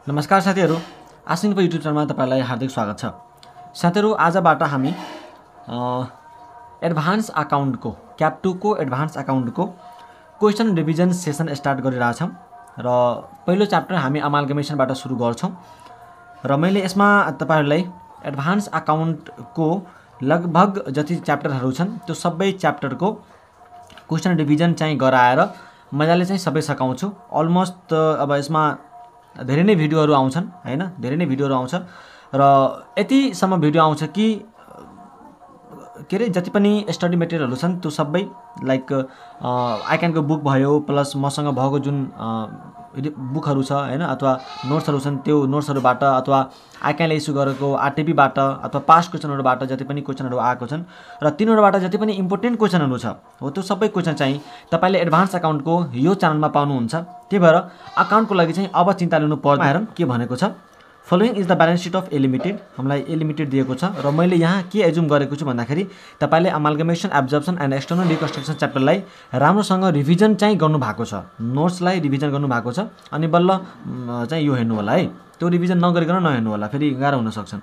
नमस्कार साथीहरू, आसिनको युट्युब च्यानलमा तपाईलाई हार्दिक स्वागत छ। साथीहरू, आजबाट हामी एडभान्स अकाउन्टको क्याप 2 को एडभान्स अकाउन्टको क्वेशन रिभिजन सेसन स्टार्ट गरिरहेछौँ र पहिलो च्याप्टर हामी अमालगमेसनबाट सुरु गर्छौँ र मैले यसमा तपाईहरुलाई एडभान्स अकाउन्टको लगभग जति च्याप्टरहरू छन् त्यो सबै च्याप्टरको क्वेशन रिभिजन चाहिँ गराएर मजाले चाहिँ सबै सकाउँछु। अलमोस्ट अब यसमा धेरै नै भिडियोहरू आउँछन् हैन, धेरै नै भिडियोहरू आउँछ र यतिसम्म भिडियो आउँछ कि के रे जति पनि स्टडी मटेरियलहरू छन् त्यो सबै लाइक आइक्यानको बुक भयो प्लस मसँग भएको जुन बुकहरू छ हैन अथवा नोट्सहरू छन् त्यो नोट्सहरूबाट अथवा आइक्यानले इस्यु गरेको आरटिपीबाट अथवा पास्ट क्वेशनहरूबाट जति पनि क्वेशनहरू आएको छन् र तिनीहरूबाट जति पनि इम्पोर्टेन्ट क्वेशनहरू छ हो त्यो सबै क्वेशन चाहिँ तपाईले एडभान्स अकाउन्टको यो च्यानलमा पाउनुहुन्छ। त्यही भएर अकाउन्टको लागि चाहिँ अब चिन्ता लिनु पर्दैन। हेरौँ के भनेको छ। Following is the balance seat of A limited, हामीलाई ए लिमिटेड दिएको छ र मैले यहाँ के एजुम गरेको छु भन्दाखेरि तपाईले अमालगमेसन, एब्जर्प्सन एन्ड एक्सटर्नल रिकन्स्ट्रक्सन च्याप्टरलाई राम्रोसँग रिभिजन चाहिँ गर्नु भएको छ, नोट्सलाई रिभिजन गर्नु भएको छ अनि बल्ल चाहिँ यो हेर्नु होला है। त्यो रिभिजन नगरिकन नहेर्नु होला, फेरि गाह्रो हुन सक्छन्।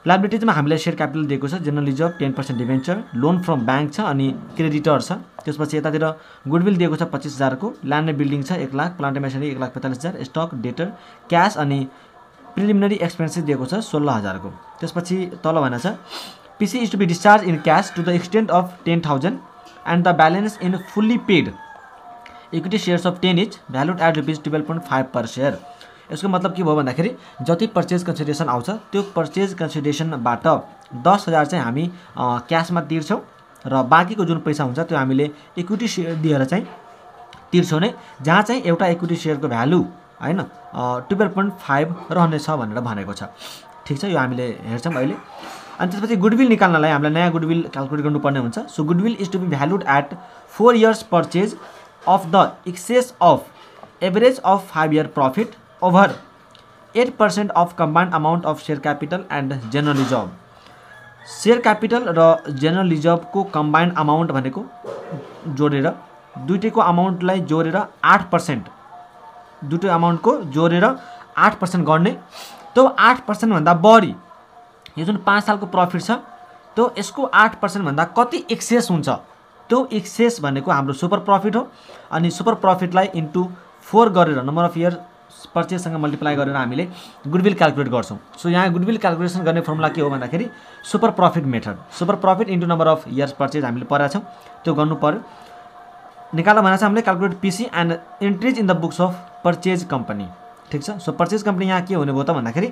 लायबिलिटीजमा हामीलाई शेयर क्यापिटल दिएको छ, general reserve 10% debenture, loan from bank छ अनि क्रेडिटर छ। त्यसपछि यतातिर गुडविल दिएको छ 25,000 को, ल्यान्ड बिल्डिङ छ 1 lakh, plant machinery 1,45,000, stock, debtor, cash अनि प्रिलिमिनरी एक्सपेन्सेस दिएको छ 16,000 को। त्यसपछि तल भनेको छ PC is to be discharged in cash to the extent of 10,000 and the balance in fully paid equity shares of 10 each valued at ₹12.5 per share. यसको मतलब के भयो भन्दाखेरि जति पर्चेज कन्सिडरेसन आउँछ त्यो पर्चेज कन्सिडरेसनबाट 10,000 चाहिँ हामी क्याशमा तिर्छौँ र बाँकीको जुन पैसा हुन्छ त्यो हामीले इक्विटी शेयर दिएर चाहिँ तिर्छौँ नै, जहाँ चाहिँ एउटा इक्विटी शेयरको भ्यालु हैन 12.5 रहनेछ भनेर भनेको छ। ठीक छ, यो हामीले हेर्छौँ अहिले। अनि त्यसपछि गुडविल निकाल्नलाई हामीलाई नयाँ गुडविल क्याल्कुलेट गर्नुपर्ने हुन्छ। So goodwill is to be valued at 4 years purchase of the excess of average of 5 year profit over 8% of combined amount of share capital and general reserve. Share capital र general रिजर्भको combined amount भनेको जोडेर दुईटैको अमाउन्टलाई जोडेर 8%, दुईटै अमाउन्टको जोडेर 8% गर्ने। त्यो 8% भन्दा बढी यो जुन 5 सालको प्रफिट छ त्यो यसको 8% भन्दा कति एक्सेस हुन्छ त्यो एक्सेस भनेको हाम्रो सुपर प्रफिट हो। अनि सुपर प्रफिटलाई इन्टु 4 गरेर नम्बर अफ इयर पर्चेजसँग मल्टिप्लाई गरेर हामीले गुडविल क्याल्कुलेट गर्छौँ। सो यहाँ गुडविल क्याल्कुलेसन गर्ने फर्मुला के हो भन्दाखेरि super profit method, super profit into number of years purchase हामीले पढेका छौँ, त्यो गर्नु पर्यो। निकाल्न भनेको छ हामीले calculate PC and entries in the books of purchase company. ठीक छ, सो पर्चेज कम्पनी यहाँ के हुने भयो त भन्दाखेरि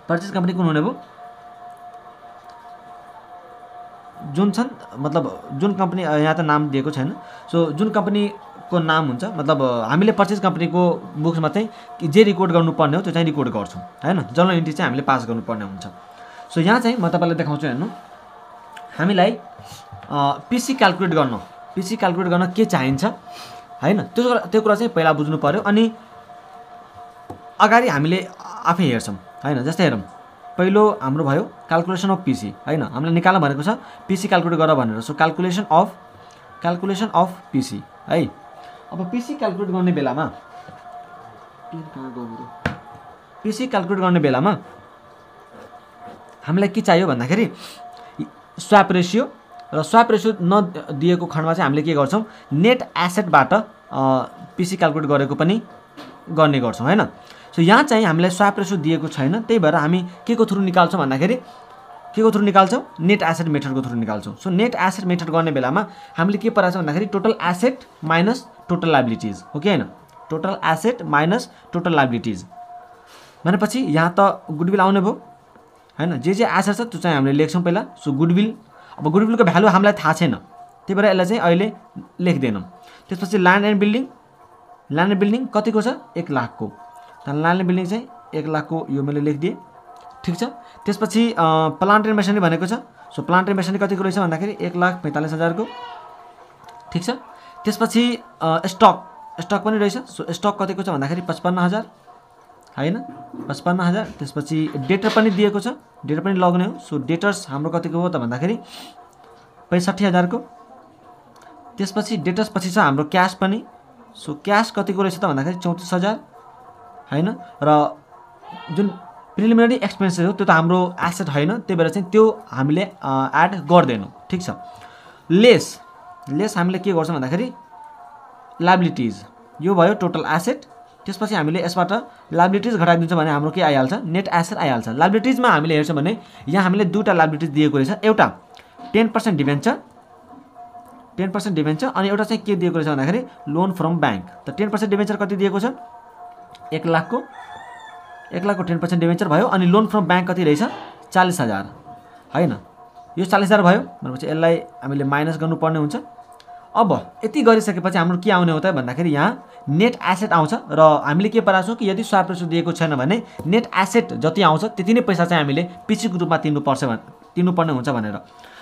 पर्चेज कम्पनी कुन हुने भयो, जुन छन् मतलब जुन कम्पनी यहाँ त नाम दिएको छैन। सो जुन कम्पनीको नाम हुन्छ मतलब हामीले पर्चेज कम्पनीको बुक्समा चाहिँ जे रिकर्ड गर्नुपर्ने हो त्यो चाहिँ रिकर्ड गर्छौँ हैन, जर्नल एन्ट्री चाहिँ हामीले पास गर्नुपर्ने हुन्छ। सो यहाँ चाहिँ म तपाईँलाई देखाउँछु हेर्नु, हामीलाई पीसी क्याल्कुलेट गर्न के चाहिन्छ हैन, त्यो कुरा चाहिँ पहिला बुझ्नु पर्यो अनि अगाडि हामीले आफै हेर्छौँ हैन। जस्तै हेरौँ, पहिलो हाम्रो भयो क्याल्कुलेसन अफ पीसी हैन, हामीले निकाल्न भनेको छ पीसी क्याल्कुलेट गर भनेर। सो क्याल्कुलेसन अफ पीसी है। अब पीसी क्याल्कुलेट गर्ने बेलामा हामीलाई के चाहियो भन्दाखेरि स्वाप रेशियो, र स्वाप रेशियो नदिएको खण्डमा चाहिँ हामीले के गर्छौँ नेट एसेटबाट पीसी क्याल्कुलेट गरेको पनि गर्ने गर्छौँ हैन। सो यहाँ चाहिँ हामीलाई स्वाप रेशियो दिएको छैन, त्यही भएर हामी के को थ्रु निकाल्छौँ भन्दाखेरि नेट एसेट मेथडको थ्रु निकाल्छौँ। सो नेट एसेट मेथड गर्ने बेलामा हामीले के पराएको छ भन्दाखेरि total asset minus total liabilities हो कि हैन, total asset minus total liabilities भनेपछि यहाँ त गुडविल आउने भयो हैन। जे एसेट छ त्यो चाहिँ हामीले लेख्छौँ पहिला। सो गुडविल, अब गुडविलको भ्यालु हामीलाई थाहा छैन, त्यही भएर यसलाई चाहिँ अहिले लेख्दैनौँ। त्यसपछि ल्यान्ड एन्ड बिल्डिङ कतिको छ 1 लाख को, ल्यान्ड एन्ड बिल्डिङ चाहिँ 1 लाख को यो मैले लेखिदिएँ। ठीक छ, त्यसपछि प्लान्ट एन्ड मेसिनरी भनेको छ। सो प्लान्ट एन्ड मेसिनरी कतिको रहेछ भन्दाखेरि 1,45,000 को। ठीक छ, त्यसपछि स्टक पनि रहेछ। सो स्टक कतिको छ भन्दाखेरि 55,000 हैन, 55,000। त्यसपछि डेटर पनि दिएको छ, डेटर पनि लग्ने हो। सो डेटर्स हाम्रो कतिको हो त भन्दाखेरि 65,000 को। त्यसपछि डेटर्स पछि छ हाम्रो क्यास पनि। सो क्यास कतिको रहेछ त भन्दाखेरि 34,000 हैन। र जुन प्रिलिमिनरी एक्सपेन्सेस हो त्यो त हाम्रो एसेट हैन, त्यही भएर चाहिँ त्यो हामीले एड गर्दैनौँ। ठिक छ। लेस हामीले के गर्छौँ भन्दाखेरि लायबिलिटिज, यो भयो टोटल एसेट। त्यसपछि हामीले यसबाट लायबिलिटिज घटाइदिन्छौँ भने हाम्रो के आइहाल्छ, नेट एसेट आइहाल्छ। लायबिलिटिजमा हामीले हेर्छौँ भने यहाँ हामीले दुईवटा लायबिलिटिज दिएको रहेछ, एउटा 10% डिभेन्चर, 10% डिभेन्चर, अनि एउटा चाहिँ के दिएको रहेछ भन्दाखेरि लोन फ्रम ब्याङ्क। त 10% डिभेन्चर कति दिएको छ, 1 लाखको 10% डिभेन्चर भयो। अनि लोन फ्रम ब्याङ्क कति रहेछ, 40,000 हैन। यो 40,000 भयो भनेपछि यसलाई हामीले माइनस गर्नुपर्ने हुन्छ। अब यति गरिसकेपछि हाम्रो के आउने हो त भन्दाखेरि यहाँ नेट एसेट आउँछ र हामीले के पराछौँ कि यदि स्वाप रेसो दिएको छैन भने नेट एसेट जति आउँछ त्यति नै पैसा चाहिँ हामीले पिसीको रूपमा तिर्नुपर्ने हुन्छ भनेर।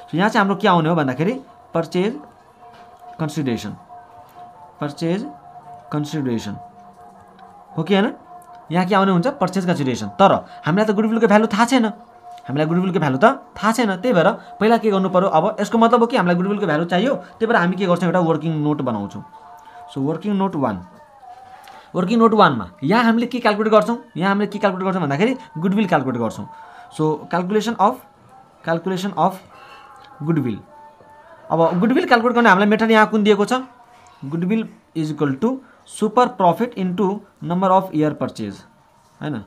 सो यहाँ चाहिँ हाम्रो के आउने हो भन्दाखेरि पर्चेज कन्सिडरेसन हो कि हैन। यहाँ के आउने हुन्छ, पर्चेज कन्सिडरेसन। तर हामीलाई त गुडविलको भ्यालु थाहा छैन, त्यही भएर पहिला के गर्नु पर्यो, अब यसको मतलब हो कि हामीलाई गुडविलको भ्यालु चाहियो, त्यही भएर हामी के गर्छौँ, एउटा वर्किङ नोट बनाउँछौँ। सो वर्किङ नोट 1 मा यहाँ हामीले के क्याल्कुलेट गर्छौँ, भन्दाखेरि गुडविल क्याल्कुलेट गर्छौँ। So calculation of goodwill. अब गुडविल क्याल्कुलेट गर्ने हामीलाई मेथड यहाँ कुन दिएको छ, goodwill is equal to super profit into number of year purchase हैन,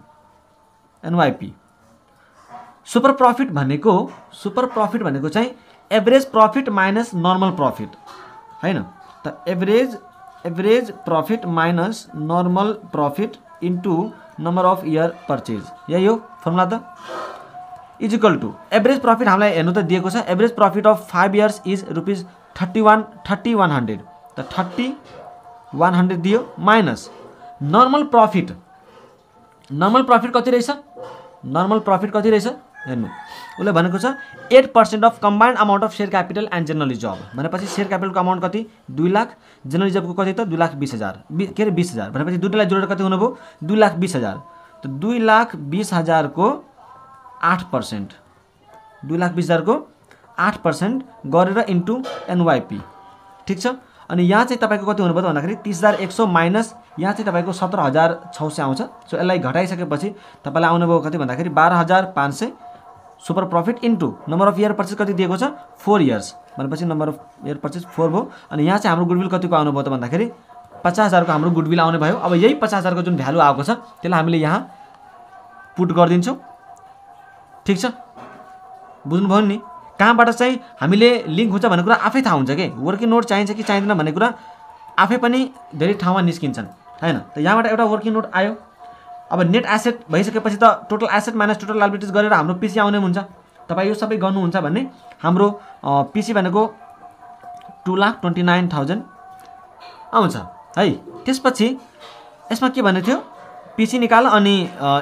एनवाईपी। सुपर प्रॉफिट भनेको चाहिँ average profit minus normal profit हैन। त average profit minus normal profit into number of year purchase, यही हो फर्मुला त। Is equal to average profit हामीलाई हेर्नु त दिएको छ, average profit of 5 years is rupees 30,100। त 30,100 दियो माइनस नर्मल प्रॉफिट कति रहेछ, हेर्नु उसले भनेको छ 8% of combined amount of share capital and general reserve. भनेपछि शेयर क्यापिटलको अमाउन्ट कति, 2 लाख, जनरल रिजर्भको कति त 2,20,000 के अरे 20,000। भनेपछि दुईटालाई जोडेर कति हुनुभयो, 2,20,000। त 2,20,000 को 8%, 2,20,000 को 8% गरेर इन्टु एनवाईपी। ठिक छ। अनि यहाँ चाहिँ तपाईँको कति हुनुभयो त भन्दाखेरि 30,100 माइनस यहाँ चाहिँ तपाईँको 17,600 आउँछ। सो यसलाई घटाइसकेपछि तपाईँलाई आउनुभयो कति भन्दाखेरि 12,500 super profit into number of year purchase कति दिएको छ, 4 इयर्स। भनेपछि नम्बर अफ इयर परचेज 4 भयो। अनि यहाँ चाहिँ हाम्रो गुडविल कतिको आउनुभयो त भन्दाखेरि 50,000 को हाम्रो गुडविल आउने भयो। अब यही 50,000 को जुन भ्यालु आएको छ त्यसलाई हामीले यहाँ पुट गरिदिन्छौँ। ठिक छ, बुझ्नुभयो नि। कहाँबाट चाहिँ हामीले लिङ्क हुन्छ भन्ने कुरा आफै थाहा हुन्छ कि वर्किङ नोट चाहिन्छ कि चाहिँदैन भन्ने कुरा आफै पनि धेरै ठाउँमा निस्किन्छन् हैन। त यहाँबाट एउटा वर्किङ नोट आयो। अब नेट एसेट भइसकेपछि त total asset minus total liabilities गरेर हाम्रो पिसी आउने हुन्छ। तपाईँ यो सबै गर्नुहुन्छ भने हाम्रो पिसी भनेको 2,29,000 आउँछ है। त्यसपछि यसमा के भन्ने थियो, पिसी निकाल अनि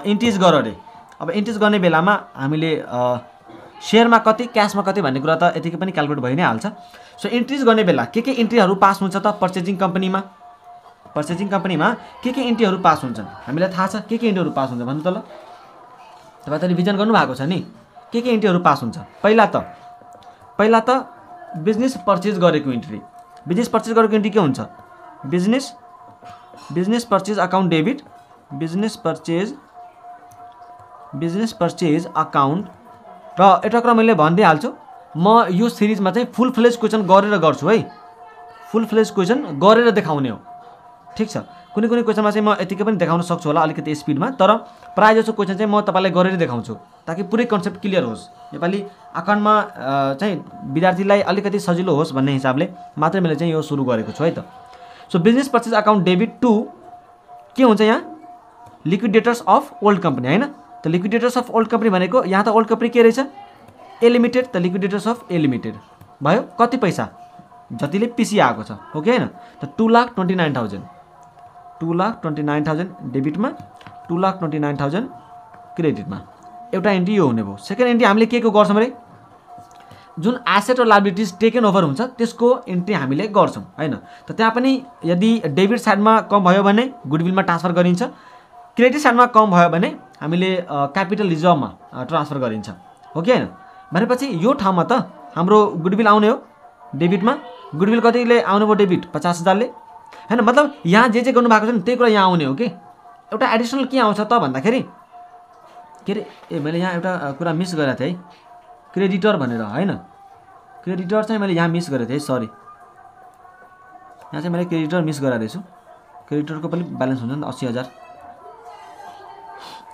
इन्ट्रिज गर अरे। अब इन्ट्रिज गर्ने बेलामा हामीले शेयरमा कति, क्याशमा कति भन्ने कुरा त यतिकै पनि क्याल्कुलेट भइ नै हाल्छ। सो इन्ट्रिज गर्ने बेला के इन्ट्रीहरू पास हुन्छ त, पर्चेजिङ कम्पनीमा के इन्ट्रीहरू पास हुन्छन् हामीलाई थाहा छ। के इन्ट्रीहरू पास हुन्छ भन्नु त ल, तपाईँ त रिभिजन गर्नुभएको छ नि। के इन्ट्रीहरू पास हुन्छ, पहिला त बिजनेस पर्चेज गरेको इन्ट्री। बिजनेस पर्चेज गरेको इन्ट्री के हुन्छ, business purchase account debit, business purchase account. र एउटा कुरा मैले भनिदिइहाल्छु, म यो सिरिजमा चाहिँ फुल फ्लेज क्वेसन गरेर गर्छु है, फुल फ्लेज क्वेसन गरेर देखाउने हो। ठिक छ। कुनै क्वेसनमा चाहिँ म यतिकै पनि देखाउन सक्छु होला अलिकति स्पिडमा, तर प्रायः जसो क्वेसन चाहिँ म तपाईँलाई गरेर देखाउँछु ताकि पुरै कन्सेप्ट क्लियर होस्। नेपाली अकाउन्टमा चाहिँ विद्यार्थीलाई अलिकति सजिलो होस् भन्ने हिसाबले मात्रै मैले चाहिँ यो सुरु गरेको छु है त। So business purchase account debit to के हुन्छ यहाँ, लिक्विडेटर्स अफ ओल्ड कम्पनी हैन। त लिक्विडेटर्स अफ ओल्ड कम्पनी भनेको यहाँ त ओल्ड कम्पनी के रहेछ, ए लिमिटेड। त लिक्विडेटर्स अफ ए लिमिटेड भयो, कति पैसा, जतिले पिसी आएको छ हो कि हैन। त 2,29,000 डेबिटमा, 2,29,000 क्रेडिटमा। एउटा इन्ट्री यो हुने भयो। सेकेन्ड इन्ट्री हामीले के गर्छौँ अरे, जुन एसेट र लायबिलिटिज टेकन ओभर हुन्छ त्यसको इन्ट्री हामीले गर्छौँ हैन। त त्यहाँ पनि यदि डेबिट साइडमा कम भयो भने गुडविलमा ट्रान्सफर गरिन्छ, क्रेडिट साइडमा कम भयो भने हामीले क्यापिटल रिजर्भमा ट्रान्सफर गरिन्छ हो कि हैन। भनेपछि यो ठाउँमा त हाम्रो गुडविल आउने हो डेबिटमा। गुडविल कतिले आउने भयो डेबिट, 50,000 ले हैन। मतलब यहाँ जे गर्नु भएको छ नि त्यही कुरा यहाँ आउने हो कि एउटा एडिसनल के आउँछ त भन्दाखेरि के अरे मैले यहाँ एउटा कुरा मिस गरेको थिएँ है, क्रेडिटर भनेर हैन, क्रेडिटर चाहिँ मैले यहाँ मिस गरेको थिएँ, सरी यहाँ चाहिँ मैले क्रेडिटर मिस गराएको रहेछु। क्रेडिटरको पनि ब्यालेन्स हुन्छ नि त 80,000,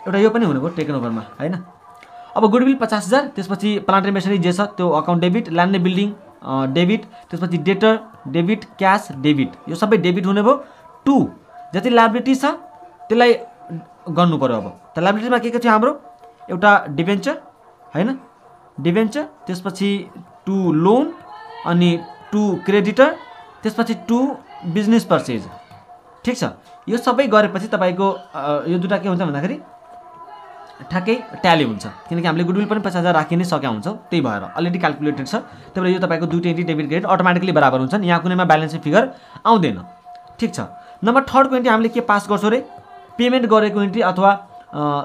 एउटा यो पनि हुनुभयो टेकन ओभरमा हैन। अब गुडविल 50,000, त्यसपछि प्लान्ट एन्ड मेसिनरी जे छ त्यो account debit, land and building debit, त्यसपछि डेटर डेबिट, क्यास डेबिट, यो सबै डेबिट हुने भयो। 2 जति लायबिलिटी छ त्यसलाई गर्नु पर्यो। अब त लायबिलिटीमा के थियो हाम्रो, एउटा डिबेन्चर हैन, डिबेन्चर, त्यसपछि 2 लोन, अनि 2 क्रेडिटर, त्यसपछि 2 बिजनेस पर्चेज। ठीक छ, यो सबै गरेपछि तपाईको यो दुटा के हुन्छ भन्दाखेरि ठ्याक्कै ट्याली हुन्छ, किनकि हामीले गुडविल पनि 50,000 राखि नै सकेका हुन्छौँ, त्यही भएर अलरेडी क्याल्कुलेटेड छ। त्यही भएर यो तपाईँको दुईटै एन्ट्री डेबिट क्रेडिट अटोमेटिकली बराबर हुन्छन्, यहाँ कुनैमा ब्यालेन्स फिगर आउँदैन। ठिक छ, नम्बर 3 को एन्ट्री हामीले के पास गर्छौँ रे, पेमेन्ट गरेको एन्ट्री अथवा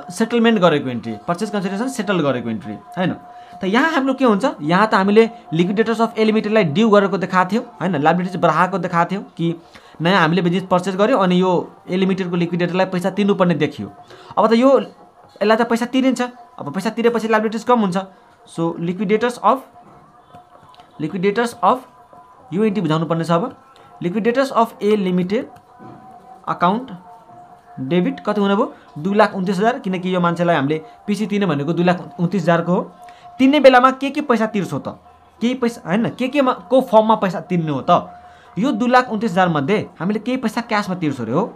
सेटलमेन्ट गरेको एन्ट्री, पर्चेज कन्सिडरेसन सेटल गरेको एन्ट्री हैन। त यहाँ हाम्रो के हुन्छ, यहाँ त हामीले लिक्विडेटर्स अफ ए लिमिटेडलाई ड्यू गरेको देखाएको थियो हैन, लायबिलिटी बढाएको देखाएको थियो कि नयाँ हामीले बिजनेस पर्चेज गर्यो अनि यो ए लिमिटेडको लिक्विडेटरलाई पैसा तिर्नुपर्ने देखियो। अब त यो यसलाई त पैसा तिरिन्छ, अब पैसा तिरेपछि लायबिलिटीज कम हुन्छ। सो लिक्विडेटर्स अफ यो एन्ट्री बुझाउनु पर्ने छ। अब liquidators of A limited account debit कति हुने भयो, 2,29,000, किनकि यो मान्छेलाई हामीले पिसी तिर्ने भनेको 2,29,000 को हो। तिर्ने बेलामा के पैसा तिर्छौ त, केही पैसा हैन, के को फर्ममा पैसा तिर्ने हो त, यो 2,29,000 मध्ये हामीले केही पैसा क्याशमा तिर्छौँ रे हो।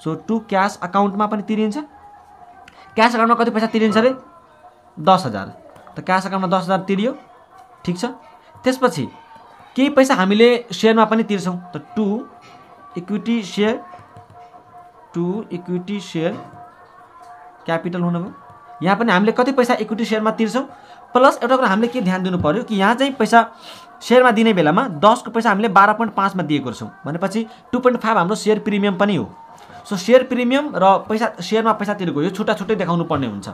सो 2 क्याश अकाउन्टमा पनि तिरिन्छ। क्यास अकाउन्टमा कति पैसा तिरिन्छ रे, 10,000, त क्यास अकाउन्टमा 10,000 तिरियो। ठिक छ, त्यसपछि केही पैसा हामीले सेयरमा पनि तिर्छौँ, त 2 इक्विटी सेयर क्यापिटल हुनु भयो। यहाँ पनि हामीले कति पैसा इक्विटी सेयरमा तिर्छौँ, प्लस एउटा कुरा हामीले के ध्यान दिनु पर्यो कि यहाँ चाहिँ पैसा सेयरमा दिने बेलामा 10 को पैसा हामीले 12.5 मा दिएको छौँ भनेपछि 2.5 हाम्रो सेयर प्रिमियम पनि हो। सो सेयर प्रिमियम र पैसा सेयरमा पैसा तिरेको यो छुट्टा छुट्टै देखाउनु पर्ने हुन्छ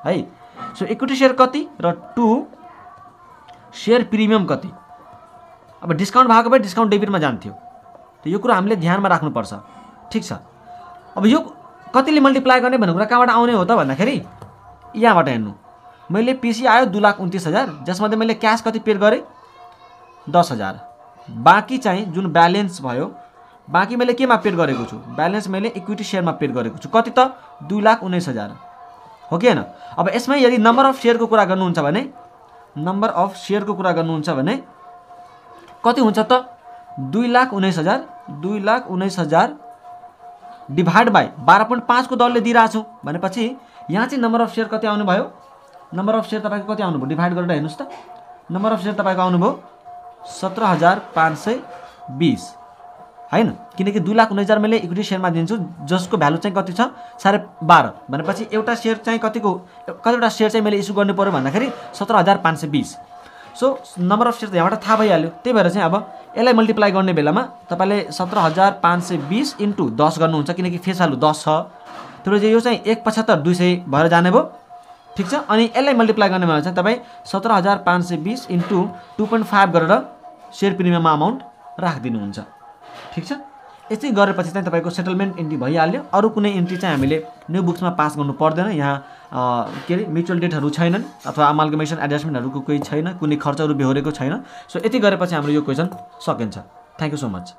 है। सो इक्विटी सेयर कति र 2 सेयर प्रिमियम कति, अब डिस्काउन्ट भएको भए डिस्काउन्ट डेबिटमा जान्थ्यो, त यो कुरा हामीले ध्यानमा राख्नुपर्छ। ठिक छ, अब यो कतिले मल्टिप्लाई गर्ने भन्ने कुरा कहाँबाट आउने हो त भन्दाखेरि यहाँबाट हेर्नु, मैले पिसी आयो 2,29,000, जसमध्ये मैले क्यास कति पेड गरेँ 10,000, बाँकी चाहिँ जुन ब्यालेन्स भयो बाँकी मैले केमा पेड गरेको छु, ब्यालेन्स मैले इक्विटी सेयरमा पेड गरेको छु, कति त 2,19,000 हो कि हैन। अब यसमै यदि नम्बर अफ सेयरको कुरा गर्नुहुन्छ भने, नम्बर अफ सेयरको कुरा गर्नुहुन्छ भने कति हुन्छ त 2,19,000 डिभाइड बाई 12.5 को दरले दिइरहेको छु भनेपछि यहाँ चाहिँ नम्बर अफ सेयर कति आउनु भयो, नम्बर अफ सेयर तपाईँको कति आउनुभयो डिभाइड गरेर हेर्नुहोस् त, नम्बर अफ सेयर तपाईँको आउनुभयो 17,520 हैन, किनकि 2,19,000 मैले इक्विटी सेयरमा दिन्छु जसको भ्यालु चाहिँ कति छ 12.5 भनेपछि एउटा सेयर चाहिँ कतिवटा सेयर चाहिँ मैले इस्यु गर्नु पर्यो भन्दाखेरि 17,520। सो नम्बर अफ सेयर त यहाँबाट थाहा भइहाल्यो, त्यही भएर चाहिँ अब यसलाई मल्टिप्लाई गर्ने बेलामा तपाईँले 17,520 इन्टु 10 गर्नुहुन्छ, किनकि फेस भ्यालु 10 छ, त्यही भएर यो चाहिँ 1,75 200 भएर जाने भयो। ठिक छ, अनि यसलाई मल्टिप्लाई गर्ने बेला चाहिँ तपाईँ 17,520 इन्टु 2.5 गरेर सेयर प्रिमियममा अमाउन्ट राखिदिनुहुन्छ। ठिक छ, यस्तै गरेपछि चाहिँ तपाईँको सेटलमेन्ट एन्ट्री भइहाल्यो। अरू कुनै एन्ट्री चाहिँ हामीले न्यू बुक्समा पास गर्नु पर्दैन। यहाँ के अरे म्युचुअल डेटहरू छैनन् अथवा अमाल्गमेसन एडजस्टमेन्टहरूको कोही छैन, कुनै खर्चहरू बेहोरेको छैन। सो यति गरेपछि हाम्रो यो क्वेसन सकिन्छ। Thank you so much.